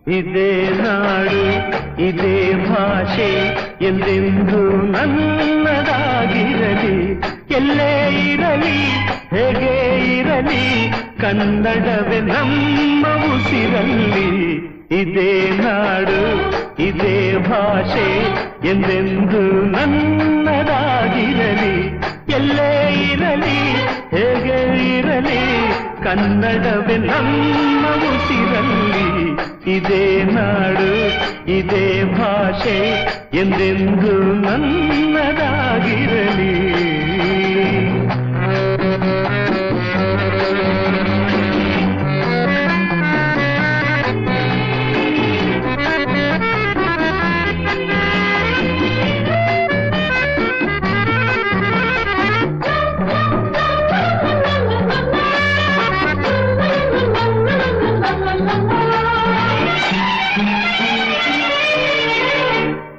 ಇದೇ ನಾಡು ಇದೇ ಭಾಷೆ ಎಂದೆಂದು ನನ್ನದಾಗಿರಲಿ. ಎಲ್ಲೇ ಇರಲಿ ಹೇಗೆ ಇರಲಿ ಕನ್ನಡವೇ ನಮ್ಮ ಉಸಿರಲ್ಲಿ. ಇದೇ ನಾಡು ಇದೇ ಭಾಷೆ ಎಂದೆಂದು ನನ್ನದಾಗಿರಲಿ. ಎಲ್ಲೇ ಇರಲಿ ಹೇಗೆ ಇರಲಿ ಕನ್ನಡವೇ ನಮ್ಮ ಉಸಿರಲ್ಲಿ. ಇದೇ ನಾಡು ಇದೇ ಭಾಷೆ ಎಂದೆಂದು ನನ್ನದಾಗಿರಲಿ.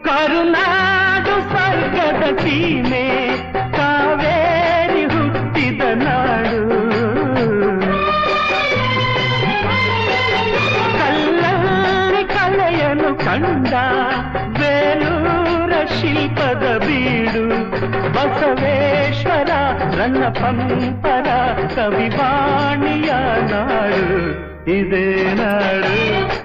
ಕರುನಾಡು ಸ್ವರ್ಗದ ಸೀಮೆ ಕಾವೇರಿ ಹುಟ್ಟಿದ ನಾಡು. ಕಲ್ಲಲ್ಲಿ ಕಲೆಯನ್ನು ಕಂಡ ಬೇಲೂರ ಶಿಲ್ಪದ ಬೀಡು. ಬಸವೇಶ್ವರ ರನ್ನ ಪಂಪರ ಕವಿವಾಣಿಯ ನಾಡು. ಇದೇ ನಾಡು